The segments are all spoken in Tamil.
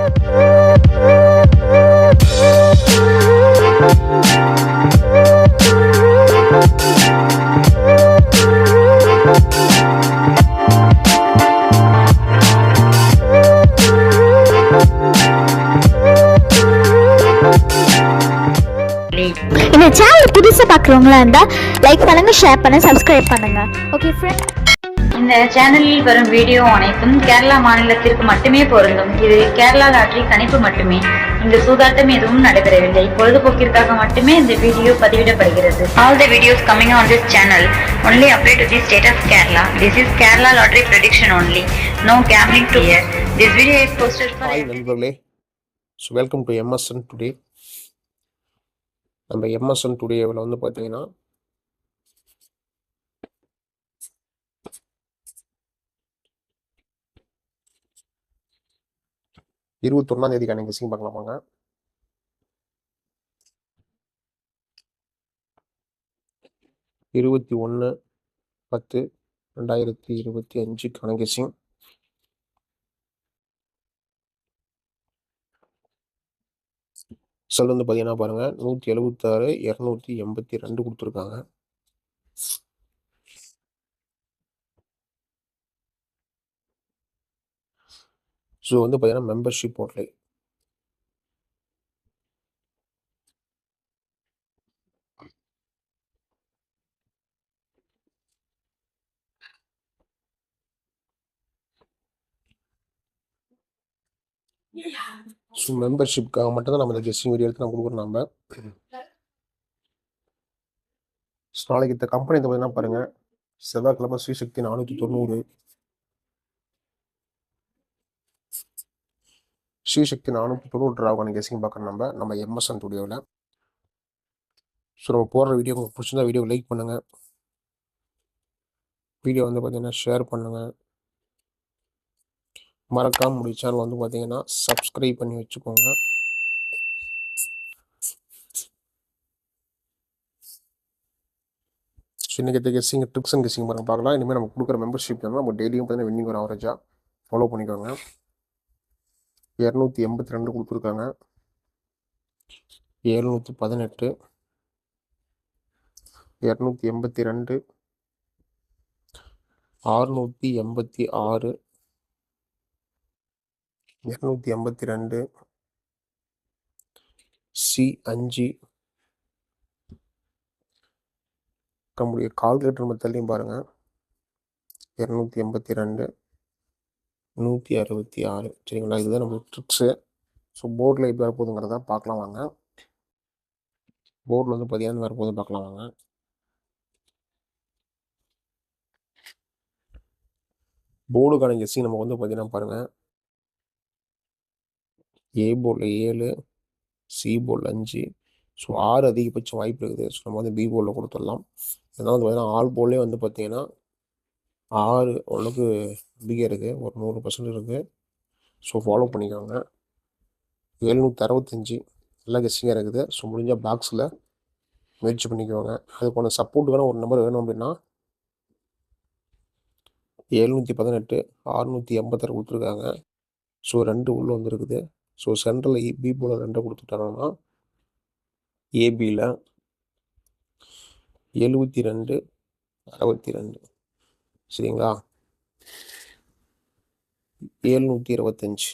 இந்த சேனல் புதுசா பார்க்குறவங்களா இருந்தா லைக் பண்ணுங்க, ஷேர் பண்ணுங்க, சப்ஸ்கிரைப் பண்ணுங்க. Okay friend. இந்த சேனலில் வரும் வீடியோ அனைத்தும் கேரளா மாநிலத்திற்கு மட்டுமே பொருந்தும். இது கேரளா லாட்டரி கணிப்பு மட்டுமே. இங்கு சூதாட்டம் எதுவும் நடைபெறவில்லை. பொழுதுபோக்கிற்காக மட்டுமே இந்த video பதிவிடப்படுகிறது. All the videos coming on this channel only apply to the state of Kerala. This is Kerala lottery prediction only. No gambling to here. This video is posted for. Hi நண்பர்களே, so welcome to MSN today. நம்ம எம்எஸ்என் டுடேவில் வந்து பார்த்தீங்கன்னா இருபத்தொன்னாந்தேதிக்கான கெஸ்ஸிங் பார்க்கலாமாங்க. இருபத்தி 1/10/2025 கெஸ்ஸிங். ரிசல்ட் வந்து பார்த்தீங்கன்னா பாருங்கள், 176 282 கொடுத்துருக்காங்க. ஸோ வந்து பார்த்தீங்கன்னா மெம்பர்ஷிப் போர்ட்டல் ஸோ மெம்பர்ஷிப்காக மட்டும் தான் நம்ம இந்த கெஸ்டிங் வீடியோ எடுத்து நம்ம கொடுக்குறோம். நம்ம நாளைக்கு இந்த கம்பெனி பார்த்தீங்கன்னா பாருங்கள், செவ்வாய்க்கிழமை ஸ்ரீசக்தி 490, ஸ்ரீசக்தி 490 ராவுக்கான கெஸ்டிங் பார்க்குறோம் நம்ம எம்எஸ்என் ஸ்டுடியோவில். ஸோ நம்ம போடுற வீடியோ உங்களுக்கு பிடிச்சிருந்தா வீடியோ லைக் பண்ணுங்கள், வீடியோ வந்து பார்த்தீங்கன்னா ஷேர் பண்ணுங்கள், மறக்காம முடிய சேனல் வந்து பார்த்தீங்கன்னா சப்ஸ்கிரைப் பண்ணி வச்சுக்கோங்க. இன்னைக்கு கெஸ்ஸிங் ட்ரிக்ஸ் அண்ட் கெஸ்ஸிங் பாருங்க பார்க்கலாம். இனிமேல் நம்ம கொடுக்குற மெம்பர்ஷிப் நம்ம டெய்லியும் பார்த்தீங்கன்னா வின்னிங் ஒரு ஆவரேஜாக ஃபாலோ பண்ணிக்கோங்க. 282 கொடுத்துருக்காங்க, 718, 282, 686, 282, C5. நம்முடைய கால்குலேட்டர் மெத்தட்லையும் பாருங்கள், 282, 166. சரிங்களா, இதுதான் நம்ம ட்ரிக்ஸு. ஸோ போர்டில் எப்படி வரப்போகுதுங்கிறத பார்க்கலாம் வாங்க. போர்டில் வந்து பார்த்தீங்கன்னா வரப்போகுது பார்க்கலாம் வாங்க. போர்டுக்கான கெஸ்ஸிங் நமக்கு வந்து பார்த்தீங்கன்னா பாருங்கள், ஏ போர்டில் 7, சி போர்டில் 5, ஸோ 6 அதிகபட்சம் வாய்ப்பு இருக்குது. ஸோ நம்ம வந்து பி போர்டில் கொடுத்துடலாம். இதனால் வந்து பார்த்தீங்கன்னா ஆல் போர்ட்லேயே வந்து பார்த்தீங்கன்னா 6 ஒன்றுக்கு அதிகம் இருக்குது, ஒரு 100% இருக்குது. ஸோ ஃபாலோ பண்ணிக்கோங்க. 765 நல்லா கெஸ்ஸிங்காக இருக்குது. ஸோ முடிஞ்ச பாக்ஸில் முயற்சி பண்ணிக்கோங்க. அதுக்கான சப்போர்ட்டுக்கான ஒரு நம்பர் வேணும் அப்படின்னா 718, 686 கொடுத்துருக்காங்க. ஸோ 2 உள்ளே வந்துருக்குது. ஸோ சென்ட்ரலில் பி போர்டில் 2 கொடுத்துட்டாங்கன்னா ஏபியில் 72, 62. சரிங்களா, 725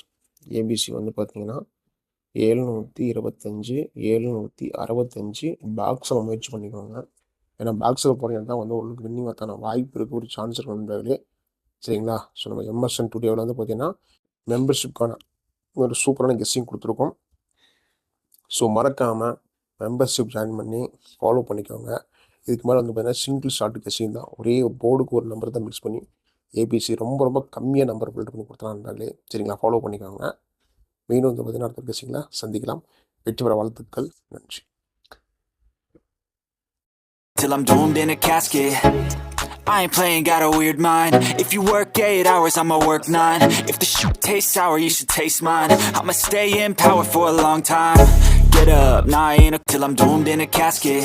ஏபிசி வந்து பார்த்தீங்கன்னா 725, 765 பாக்ஸில் முயற்சி பண்ணிக்கோங்க. ஏன்னா பாக்ஸில் போனீங்கன்னா தான் வந்து உங்களுக்கு வின்னிங் வரத்தான வாய்ப்பு இருக்குது, ஒரு சான்ஸ் இருக்குது நண்பர்களே. சரிங்களா, ஸோ நம்ம எம்எஸ்என் டுடேவில் வந்து பார்த்தீங்கன்னா மெம்பர்ஷிப்கான ஒரு சூப்பரான கெஸ்ஸிங் கொடுத்துருக்கோம். ஸோ மறக்காமல் மெம்பர்ஷிப் ஜாயின் பண்ணி ஃபாலோ பண்ணிக்கோங்க. இதுக்கு மேலே வந்து பார்த்தீங்கன்னா சிங்கிள் ஷார்ட் கெஸ்ஸிங் தான், ஒரே போர்டுக்கு ஒரு நம்பர் தான் மிக்ஸ் பண்ணி ஏபிசி ரொம்ப கம்மியாக நம்பர் பில்ட் பண்ணி கொடுத்தலான்றாங்களே. சரிங்களா, ஃபாலோ பண்ணிக்கோங்க. மீண்டும் வந்து பார்த்தீங்கன்னா அடுத்த கெஸ்ஸிங்கில் சந்திக்கலாம். வெற்றி பெற வாழ்த்துக்கள். நன்றி. Till I'm doomed in a casket, I ain't playing, got a weird mind. If you work 8 hours, I'ma work 9. If the shoot tastes sour, you should taste mine. I'ma stay in power for a long time. Get up, nah I ain't till I'm doomed in a casket.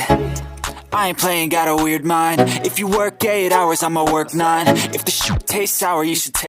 I ain't playing, got a weird mind. If you work 8 hours, I'ma work 9. If the shoot tastes sour, you should taste